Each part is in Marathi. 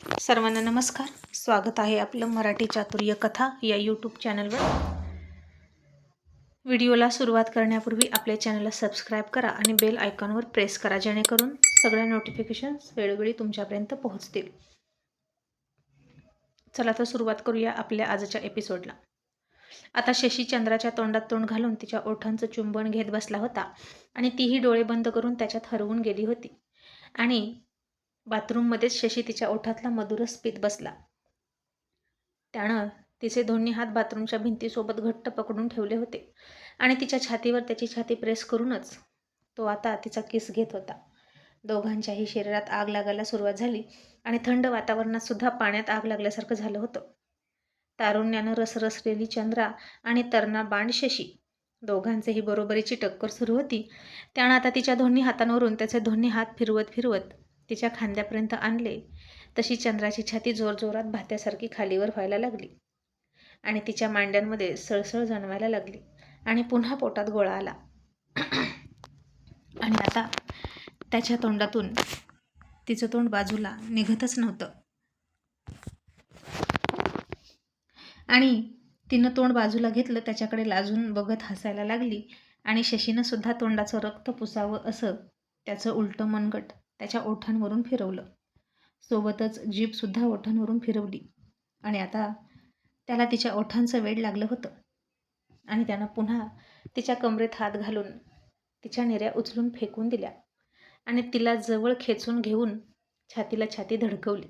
सर्वांना नमस्कार. स्वागत आहे आपलं मराठी चातुर्य कथा या यूट्यूब चॅनलवर. व्हिडिओला सुरुवात करण्यापूर्वी आपल्या चॅनलला सबस्क्राईब करा आणि बेल आयकॉनवर प्रेस करा, जेणेकरून सगळ्या नोटिफिकेशन्स वेळोवेळी तुमच्यापर्यंत पोहोचतील. चला तर सुरुवात करूया आपल्या आजच्या एपिसोडला. आता शशी चंद्राच्या तोंडात तोंड घालून तिच्या ओठांचं चुंबन घेत बसला होता आणि तीही डोळे बंद करून त्याच्यात हरवून गेली होती. आणि बाथरूममध्येच शशी तिच्या ओठातला मधुरस पीत बसला. त्यानं तिचे दोन्ही हात बाथरूमच्या भिंतीसोबत घट्ट पकडून ठेवले होते आणि तिच्या छातीवर त्याची छाती प्रेस करूनच तो आता तिचा किस घेत होता. दोघांच्याही शरीरात आग लागायला सुरुवात झाली आणि थंड वातावरणात सुद्धा पाण्यात आग लागल्यासारखं झालं होतं. तारुण्यानं रसरसलेली चंद्रा आणि तरणा बांड शशी दोघांचेही बरोबरीची टक्कर सुरू होती. त्यानं आता तिच्या दोन्ही हातांवरून त्याचे दोन्ही हात फिरवत फिरवत तिच्या खांद्यापर्यंत आणले. तशी चंद्राची छाती जोरजोरात भात्यासारखी खालीवर व्हायला लागली आणि तिच्या मांड्यांमध्ये सळसळ जाणवायला लागली आणि पुन्हा पोटात गोळा आला. आणि आता त्याच्या तोंडातून तिचं तोंड बाजूला निघतच नव्हतं आणि तिनं तोंड बाजूला घेतलं. त्याच्याकडे लाजून बघत हसायला लागली आणि शशीनं सुद्धा तोंडाचं रक्त पुसावं असं त्याचं उलटं मनगट त्याच्या ओठांवरून फिरवलं. सोबतच जीभसुद्धा ओठांवरून फिरवली आणि आता त्याला तिच्या ओठांचं वेड लागलं होतं आणि त्यानं पुन्हा तिच्या कमरेत हात घालून तिच्या नेऱ्या उचलून फेकून दिल्या आणि तिला जवळ खेचून घेऊन छातीला छाती धडकवली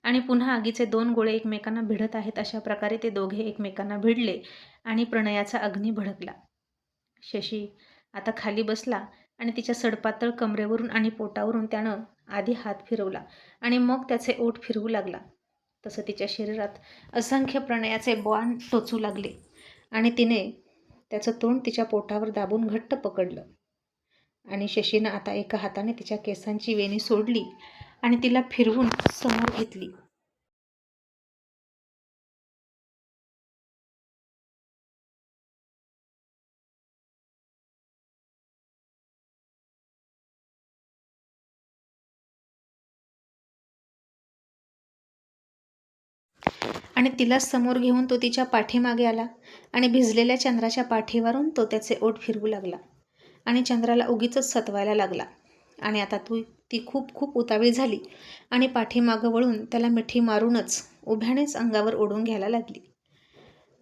आणि पुन्हा आगीचे दोन गोळे एकमेकांना भिडत आहेत अशा प्रकारे ते दोघे एकमेकांना भिडले आणि प्रणयाचा अग्नी भडकला. शशी आता खाली बसला आणि तिच्या सडपातळ कमरेवरून आणि पोटावरून त्यानं आधी हात फिरवला आणि मग त्याचे ओठ फिरवू लागला. तसं तिच्या शरीरात असंख्य प्रणयाचे बाण टोचू लागले आणि तिने त्याचं तोंड तिच्या पोटावर दाबून घट्ट पकडलं आणि शशीनं आता एका हाताने तिच्या केसांची वेणी सोडली आणि तिला फिरवून समोर घेतली. आणि तिला समोर घेऊन तो तिच्या पाठीमागे आला आणि भिजलेल्या चंद्राच्या पाठीवरून तो त्याचे ओठ फिरवू लागला आणि चंद्राला उगीचच सतवायला लागला. आणि आता ती खूप खूप उतावीळ झाली आणि पाठीमागं वळून त्याला मिठी मारूनच उभ्यानेच अंगावर ओढून घ्यायला लागली.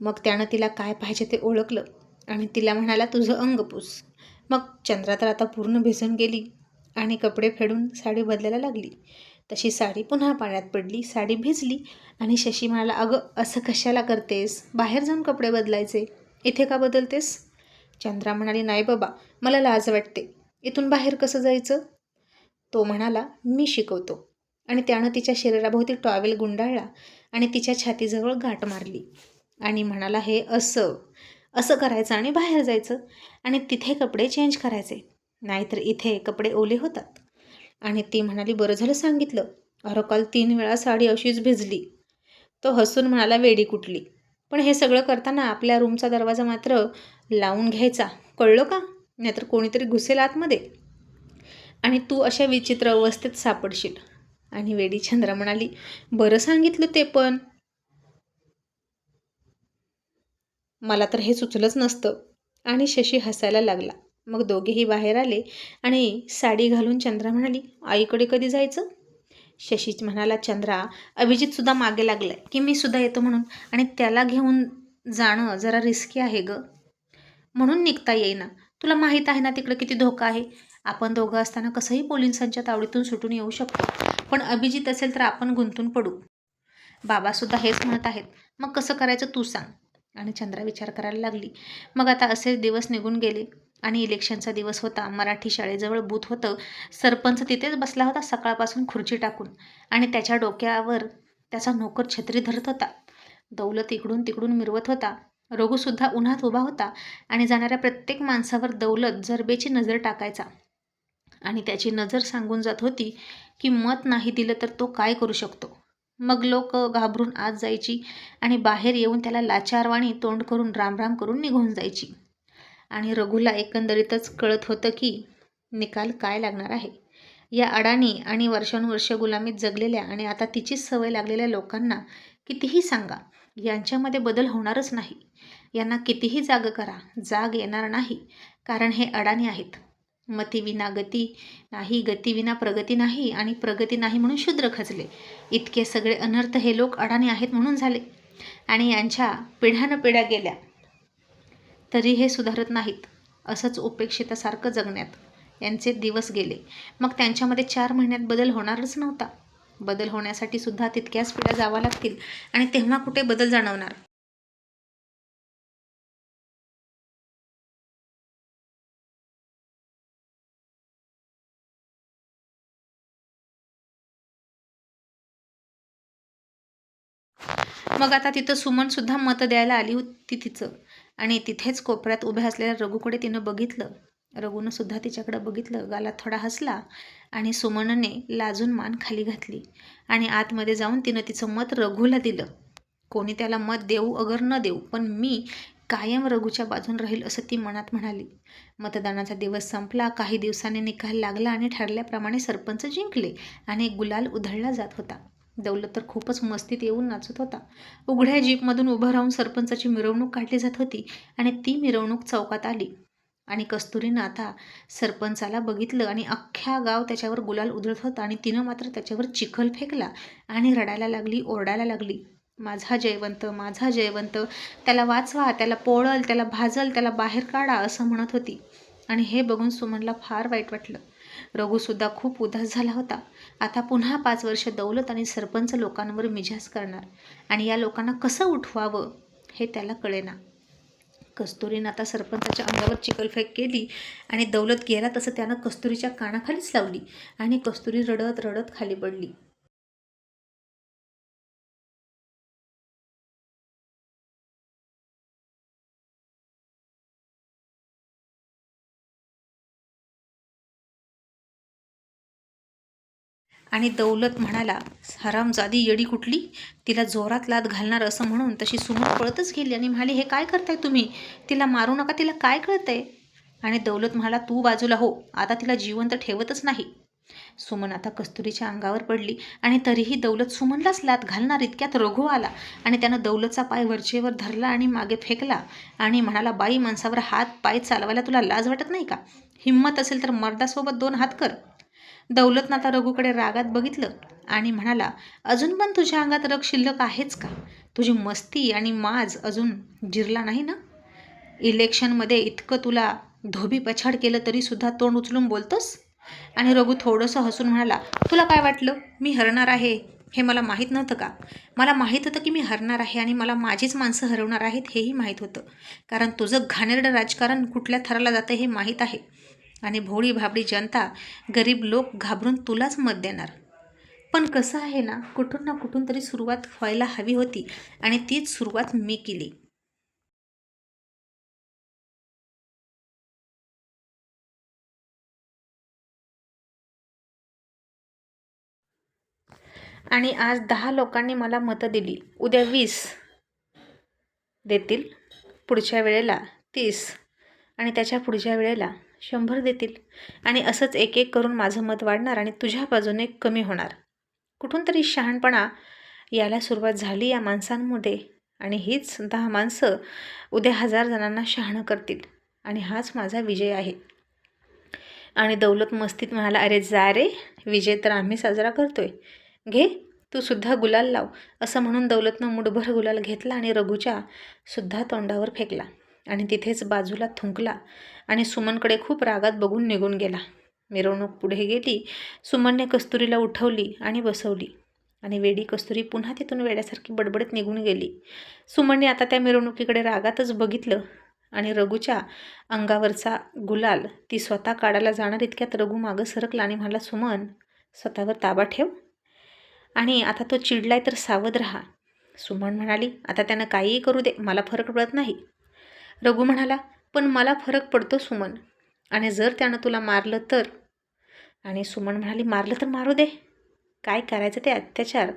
मग त्यानं तिला काय पाहिजे ते ओळखलं आणि तिला म्हणाला, तुझं अंग पुस. मग चंद्रा तर आता पूर्ण भिजून गेली आणि कपडे फेडून साडी बदलायला लागली. तशी साडी पुन्हा पाण्यात पडली, साडी भिजली आणि शशी म्हणाला, अगं असं कशाला करतेस, बाहेर जाऊन कपडे बदलायचे, इथे का बदलतेस? चंद्रा म्हणाली, नाही बाबा, मला लाज वाटते, इथून बाहेर कसं जायचं? तो म्हणाला, मी शिकवतो. आणि त्यानं तिच्या शरीराभोवती टॉवेल गुंडाळला आणि तिच्या छातीजवळ गाठ मारली आणि म्हणाला, हे असं असं करायचं आणि बाहेर जायचं आणि तिथे कपडे चेंज करायचे, नाहीतर इथे कपडे ओले होतात. आणि ती म्हणाली, बरं झालं सांगितलं, अरे काल 3 वेळा साडी अशीच भिजली. तो हसून म्हणाला, वेडी कुठली, पण हे सगळं करताना आपल्या रूमचा दरवाजा मात्र लावून घ्यायचा, कळलं का? नाहीतर कोणीतरी घुसेल आतमध्ये आणि तू अशा विचित्र अवस्थेत सापडशील. आणि वेडी चंद्रा म्हणाली, बरं सांगितलं ते, पण मला तर हे सुचलंच नसतं. आणि शशी हसायला लागला. मग दोघेही बाहेर आले आणि साडी घालून चंद्रा म्हणाली, आईकडे कधी जायचं? शशी म्हणाला, चंद्रा, अभिजितसुद्धा मागे लागलाय की मी सुद्धा येतो म्हणून, आणि त्याला घेऊन जाणं जरा रिस्की आहे ग, म्हणून निघता येईना. तुला माहीत आहे ना तिकडे किती धोका आहे. आपण दोघं असताना कसंही पोलिसांच्या तावडीतून सुटून येऊ शकतो, पण अभिजित असेल तर आपण गुंतून पडू. बाबासुद्धा हेच म्हणत आहेत, मग कसं करायचं तू सांग. आणि चंद्रा विचार करायला लागली. मग आता असेच दिवस निघून गेले आणि इलेक्शनचा दिवस होता. मराठी शाळेजवळ बूथ होतं. सरपंच तिथेच बसला होता सकाळपासून खुर्ची टाकून आणि त्याच्या डोक्यावर त्याचा नोकर छत्री धरत होता. दौलत इकडून तिकडून मिरवत होता. रघुसुद्धा उन्हात उभा होता आणि जाणाऱ्या प्रत्येक माणसावर दौलत जरबेची नजर टाकायचा आणि त्याची नजर सांगून जात होती की मत नाही दिलं तर तो काय करू शकतो. मग लोक घाबरून आत जायची आणि बाहेर येऊन त्याला लाचारवाणी तोंड करून रामराम करून निघून जायची. आणि रघुला एकंदरीतच कळत होतं की निकाल काय लागणार आहे. या अडाणी आणि वर्षानुवर्षे गुलामीत जगलेल्या आणि आता तिचीच सवय लागलेल्या लोकांना कितीही सांगा, यांच्यामध्ये बदल होणारच नाही. यांना कितीही जाग करा, जाग येणार नाही. कारण हे अडाणी आहेत. मतीविना गती नाही, गतीविना प्रगती नाही आणि प्रगती नाही म्हणून शूद्र खचले. इतके सगळे अनर्थ हे लोक अडाणी आहेत म्हणून झाले. आणि यांच्या पिढ्यानपिढ्या गेल्या तरी हे सुधारत नाहीत. असंच उपेक्षितासारखं जगण्यात यांचे दिवस गेले. मग त्यांच्यामध्ये 4 महिन्यात बदल होणारच नव्हता. बदल होण्यासाठी सुद्धा तितक्याच पिढ्या जाव्या लागतील आणि तेव्हा कुठे बदल जाणवणार. मग आता तिथं सुमनसुद्धा मतं द्यायला आली होती तिचं. आणि तिथेच कोपऱ्यात उभ्या असलेल्या रघूकडे तिनं बघितलं. रघूनं सुद्धा तिच्याकडे बघितलं, गालात थोडा हसला आणि सुमनने लाजून मान खाली घातली आणि आतमध्ये जाऊन तिनं तिचं मत रघूला दिलं. कोणी त्याला मत देऊ अगर न देऊ, पण मी कायम रघूच्या बाजून राहील असं ती मनात म्हणाली. मतदानाचा दिवस संपला. काही दिवसांनी निकाल लागला आणि ठरल्याप्रमाणे सरपंच जिंकले आणि गुलाल उधळला जात होता. दौलत तर खूपच मस्तीत येऊन नाचत होता. उघड्या जीपमधून उभं राहून सरपंचाची मिरवणूक काढली जात होती आणि ती मिरवणूक चौकात आली आणि कस्तुरीनं आता सरपंचाला बघितलं आणि अख्ख्या गाव त्याच्यावर गुलाल उधळत होता आणि तिनं मात्र त्याच्यावर चिखल फेकला आणि रडायला लागली, ओरडायला लागली, माझा जयवंत, माझा जयवंत, त्याला वाचवा, त्याला पोळल, त्याला भाजल, त्याला बाहेर काढा असं म्हणत होती. आणि हे बघून सुमनला फार वाईट वाटलं. रघूसुद्धा खूप उदास झाला होता. आता पुन्हा 5 वर्ष दौलत आणि सरपंच लोकांवर मिजाज करणार आणि या लोकांना कसं उठवावं हे त्याला कळेना. कस्तुरीनं आता सरपंचाच्या अंगावर चिखलफेक केली आणि दौलत गेला तसं त्यानं कस्तुरीच्या कानाखालीच लावली आणि कस्तुरी रडत रडत खाली पडली. आणि दौलत म्हणाला, हरामजादी येडी कुठली, तिला जोरात लाथ घालणार असं म्हणून तशी सुमन पळतच गेली आणि म्हणाली, हे काय करताय तुम्ही, तिला मारू नका, तिला काय कळतंय. आणि दौलत म्हणाला, तू बाजूला हो, आता तिला जिवंत ठेवतच नाही. सुमन आता कस्तुरीच्या अंगावर पडली आणि तरीही दौलत सुमनलाच लाथ घालणार इतक्यात रघू आला आणि त्यानं दौलतचा पाय वरचेवर धरला आणि मागे फेकला आणि म्हणाला, बाई माणसावर हात पाय चालवायला तुला लाज वाटत नाही का, हिंमत असेल तर मर्दासोबत 2 हात कर. दौलतनं आता रघूकडे रागात बघितलं आणि म्हणाला, अजून पण तुझ्या अंगात रग शिल्लक आहेच का, तुझी मस्ती आणि माज अजून जिरला नाही ना. इलेक्शनमध्ये इतकं तुला धोबी पछाड केलं तरी सुद्धा तोंड उचलून बोलतोस. आणि रघू थोडंसं हसून म्हणाला, तुला काय वाटलं मी हरणार आहे हे मला माहीत नव्हतं का. मला माहीत होतं की मी हरणार आहे आणि मला माझीच माणसं हरवणार आहेत हेही माहीत होतं. कारण तुझं घाणेरडं राजकारण कुठल्या थराला जातं हे माहीत आहे आणि भोळी भाबडी जनता, गरीब लोक घाबरून तुलाच मत देणार. पण कसं आहे ना, कुठून ना कुठून तरी सुरुवात व्हायला हवी होती आणि तीच सुरुवात मी केली. आणि आज 10 लोकांनी मला मतं दिली, उद्या 20 देतील, पुढच्या वेळेला 30 आणि त्याच्या पुढच्या वेळेला 100 देतील आणि असंच एक एक करून माझं मत वाढणार आणि तुझ्या बाजूने कमी होणार. कुठून तरी शहाणपणा यायला सुरुवात झाली या माणसांमध्ये आणि हीच 10 माणसं उद्या 1000 जणांना शहाणं करतील आणि हाच माझा विजय आहे. आणि दौलत मस्तीत म्हणाला, अरे जा रे, विजय तर आम्ही साजरा करतोय, घे तू सुद्धा गुलाल लाव. असं म्हणून दौलतनं मुठभर गुलाल घेतला आणि रघूच्या सुद्धा तोंडावर फेकला आणि तिथेच बाजूला थुंकला आणि सुमनकडे खूप रागात बघून निघून गेला. मिरवणूक पुढे गेली. सुमनने कस्तुरीला उठवली आणि बसवली आणि वेडी कस्तुरी पुन्हा तिथून वेड्यासारखी बडबडत निघून गेली. सुमनने आता त्या मिरवणुकीकडे रागातच बघितलं आणि रघूच्या अंगावरचा गुलाल ती स्वतः काढायला जाणार इतक्यात रघू मागं सरकला आणि म्हणाला, सुमन स्वतःवर ताबा ठेव आणि आता तो चिडलाय तर सावध राहा. सुमन म्हणाली, आता त्यानं काहीही करू दे, मला फरक पडत नाही. रघू म्हणाला, पण मला फरक पडतो सुमन, आणि जर त्यानं तुला मारलं तर. आणि सुमन म्हणाली, मारलं तर मारू दे, काय करायचं ते अत्याचार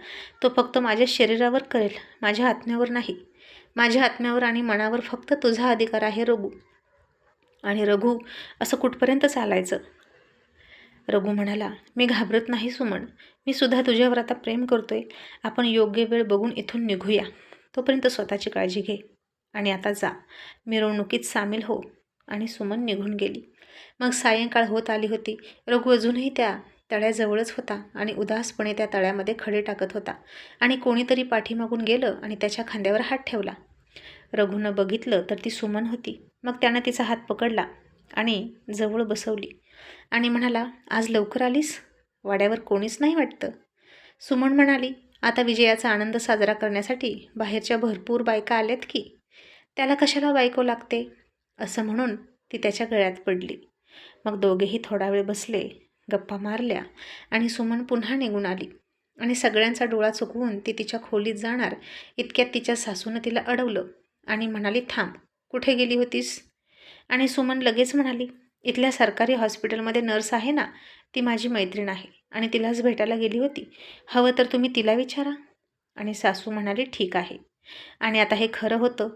तो फक्त माझ्या शरीरावर करेल, माझ्या आत्म्यावर नाही. माझ्या आत्म्यावर आणि मनावर फक्त तुझा अधिकार आहे रघू. आणि रघू असं कुठपर्यंत चालायचं. रघु म्हणाला, मी घाबरत नाही सुमन, मी सुद्धा तुझ्यावर आता प्रेम करतोय. आपण योग्य वेळ बघून इथून निघूया. तोपर्यंत स्वतःची काळजी घे आणि आता जा, मिरवणुकीत सामील हो. आणि सुमन निघून गेली. मग सायंकाळ होत आली होती. रघु अजूनही त्या तळ्याजवळच होता आणि उदासपणे त्या तळ्यामध्ये खडे टाकत होता आणि कोणीतरी पाठीमागून गेलं आणि त्याच्या खांद्यावर हात ठेवला. रघुनं बघितलं तर ती सुमन होती. मग त्यानं तिचा हात पकडला आणि जवळ बसवली आणि म्हणाला, आज लवकर आलीस? वाड्यावर कोणीच नाही वाटतं. सुमन म्हणाली, आता विजयाचा आनंद साजरा करण्यासाठी बाहेरच्या भरपूर बायका आल्यात की, त्याला कशाला बायको लागते, असं म्हणून ती त्याच्या गळ्यात पडली. मग दोघेही थोडा वेळ बसले, गप्पा मारल्या आणि सुमन पुन्हा निघून आली आणि सगळ्यांचा डोळा चुकवून ती तिच्या खोलीत जाणार इतक्यात तिच्या सासूनं तिला अडवलं आणि म्हणाली, थांब, कुठे गेली होतीस? आणि सुमन लगेच म्हणाली, इथल्या सरकारी हॉस्पिटलमध्ये नर्स आहे ना, ती माझी मैत्रीण आहे आणि तिलाच भेटायला गेली होती. हवं तर तुम्ही तिला विचारा. आणि सासू म्हणाली, ठीक आहे. आणि आता हे खरं होतं,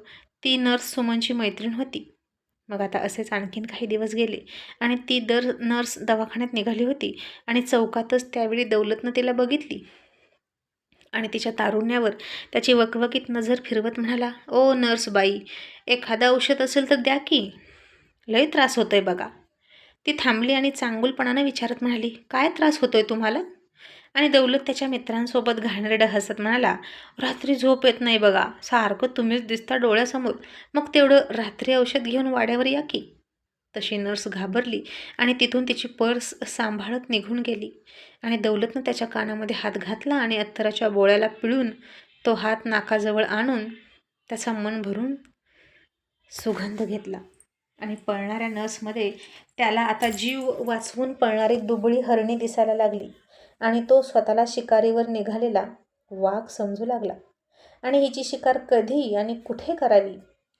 ती नर्स सुमनची मैत्रीण होती. मग आता असेच आणखीन काही दिवस गेले आणि ती नर्स दवाखान्यात निघाली होती आणि चौकातच त्यावेळी दौलतनं तिला बघितली आणि तिच्या तारुण्यावर त्याची वकवकीत नजर फिरवत म्हणाला, ओ नर्स बाई, एखादं औषध असेल तर द्या की, लय त्रास होतोय बघा. ती थांबली आणि चांगुलपणानं विचारत म्हणाली, काय त्रास होतोय तुम्हाला? आणि दौलत त्याच्या मित्रांसोबत घाणेरडं हसत म्हणाला, रात्री झोप येत नाही बघा, सारखं तुम्हीच दिसता डोळ्यासमोर, मग तेवढं रात्री औषध घेऊन वाड्यावर या की. तशी नर्स घाबरली आणि तिथून तिची पर्स सांभाळत निघून गेली आणि दौलतनं त्याच्या कानामध्ये हात घातला आणि अत्तराच्या बोळ्याला पिळून तो हात नाकाजवळ आणून त्याचा मन भरून सुगंध घेतला आणि पळणाऱ्या नर्समध्ये त्याला आता जीव वाचवून पळणारी दुबळी हरणी दिसायला लागली आणि तो स्वतःला शिकारीवर निघालेला वाघ समजू लागला आणि हिची शिकार कधी आणि कुठे करावी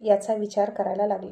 याचा विचार करायला लागला.